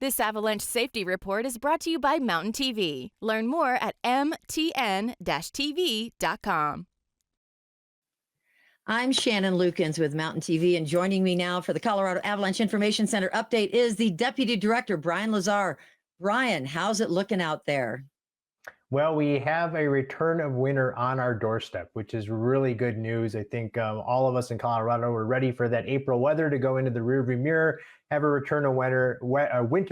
This Avalanche Safety Report is brought to you by Mountain TV. Learn more at mtn-tv.com. I'm Shannon Lukens with Mountain TV, and joining me now for the Colorado Avalanche Information Center update is the Deputy Director, Brian Lazar. Brian, how's it looking out there? Well, we have a return of winter on our doorstep, which is really good news. I think all of us in Colorado were ready for that April weather to go into the rearview mirror, have a return of winter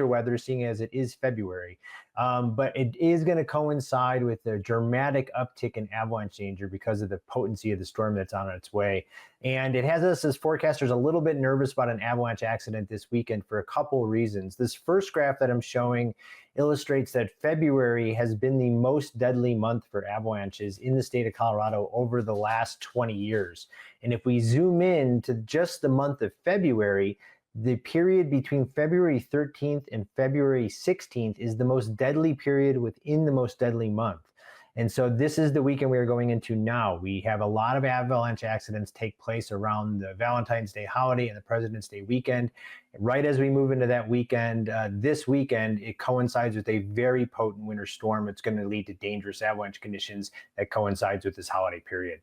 weather, seeing as it is February. But it is going to coincide with the dramatic uptick in avalanche danger because of the potency of the storm that's on its way. And it has us as forecasters a little bit nervous about an avalanche accident this weekend for a couple reasons. This first graph that I'm showing illustrates that February has been the most deadly month for avalanches in the state of Colorado over the last 20 years. And if we zoom in to just the month of February, the period between February 13th and February 16th is the most deadly period within the most deadly month. And so this is the weekend we are going into now. We have a lot of avalanche accidents take place around the Valentine's Day holiday and the President's Day weekend. Right as we move into that weekend, this weekend, it coincides with a very potent winter storm. It's going to lead to dangerous avalanche conditions that coincides with this holiday period.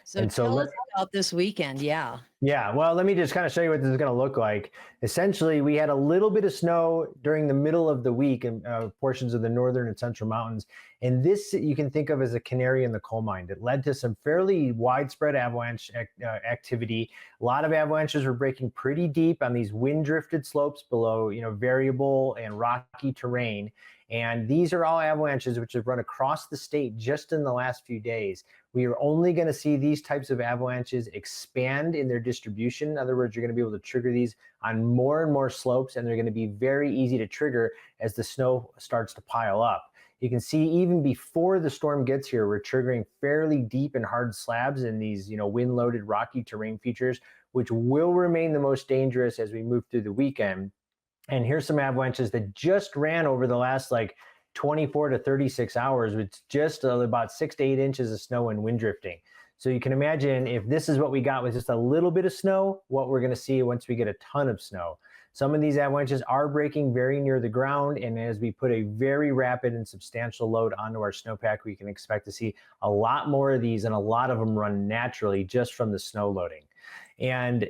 So tell us about this weekend. Yeah, well, let me just kind of show you what this is going to look like. Essentially, we had a little bit of snow during the middle of the week in portions of the northern and central mountains. And this you can think of as a canary in the coal mine. It led to some fairly widespread avalanche activity. A lot of avalanches were breaking pretty deep on these wind-drifted slopes below, variable and rocky terrain. And these are all avalanches which have run across the state just in the last few days. We are only going to see these types of avalanches expand in their distribution. In other words, you're going to be able to trigger these on more and more slopes, and they're going to be very easy to trigger as the snow starts to pile up. You can see even before the storm gets here, we're triggering fairly deep and hard slabs in these, wind-loaded rocky terrain features, which will remain the most dangerous as we move through the weekend. And here's some avalanches that just ran over the last 24 to 36 hours with just about 6 to 8 inches of snow and wind drifting. So you can imagine if this is what we got with just a little bit of snow, what we're going to see once we get a ton of snow. Some of these avalanches are breaking very near the ground, and as we put a very rapid and substantial load onto our snowpack, we can expect to see a lot more of these, and a lot of them run naturally just from the snow loading. And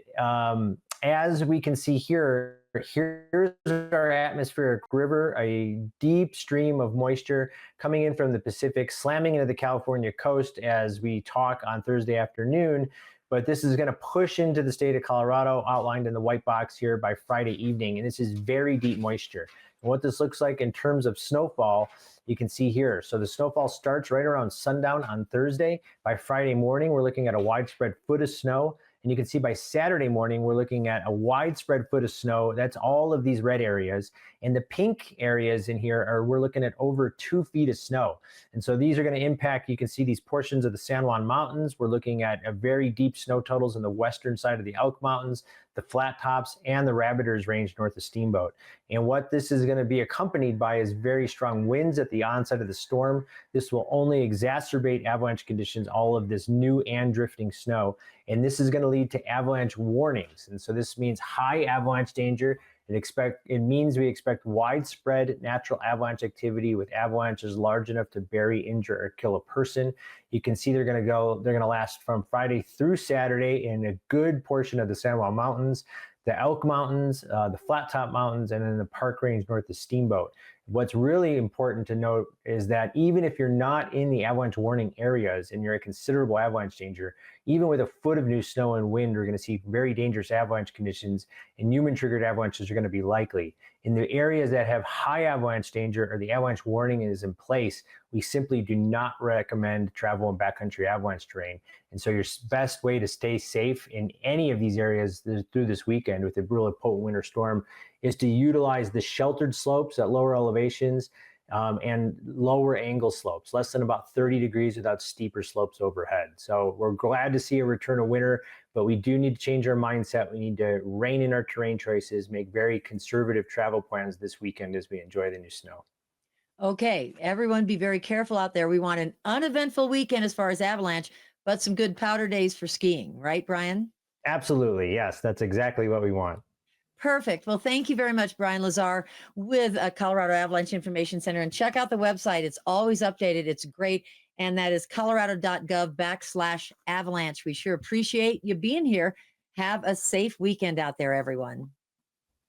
as we can see here, here's our atmospheric river, a deep stream of moisture coming in from the Pacific, slamming into the California coast as we talk on Thursday afternoon. But this is going to push into the state of Colorado, outlined in the white box here, by Friday evening. And this is very deep moisture. And what this looks like in terms of snowfall, you can see here. So the snowfall starts right around sundown on Thursday. By Friday morning, we're looking at a widespread foot of snow. And you can see by Saturday morning, we're looking at a widespread foot of snow. That's all of these red areas. And the pink areas in here we're looking at over 2 feet of snow. And so these are going to impact, you can see these portions of the San Juan Mountains. We're looking at a very deep snow totals in the western side of the Elk Mountains, the Flat Tops, and the Rabbiters Range north of Steamboat. And what this is going to be accompanied by is very strong winds at the onset of the storm. This will only exacerbate avalanche conditions, all of this new and drifting snow. And this is going to lead to avalanche warnings. And so this means high avalanche danger. It means we expect widespread natural avalanche activity with avalanches large enough to bury, injure, or kill a person. You can see they're going to last from Friday through Saturday in a good portion of the San Juan Mountains, the Elk Mountains, the Flat Top Mountains, and then the Park Range north of Steamboat. What's really important to note is that even if you're not in the avalanche warning areas and you're at considerable avalanche danger, even with a foot of new snow and wind, we're going to see very dangerous avalanche conditions, and human-triggered avalanches are going to be likely. In the areas that have high avalanche danger or the avalanche warning is in place, we simply do not recommend travel in backcountry avalanche terrain. And so your best way to stay safe in any of these areas through this weekend with a really potent winter storm is to utilize the sheltered slopes at lower elevations and lower angle slopes, less than about 30 degrees without steeper slopes overhead. So we're glad to see a return of winter, but we do need to change our mindset. We need to rein in our terrain choices, make very conservative travel plans this weekend as we enjoy the new snow. Okay, everyone be very careful out there. We want an uneventful weekend as far as avalanche, but some good powder days for skiing, right, Brian? Absolutely, yes, that's exactly what we want. Perfect. Well, thank you very much, Brian Lazar with Colorado Avalanche Information Center. And check out the website. It's always updated. It's great. And that is colorado.gov/avalanche. We sure appreciate you being here. Have a safe weekend out there, everyone.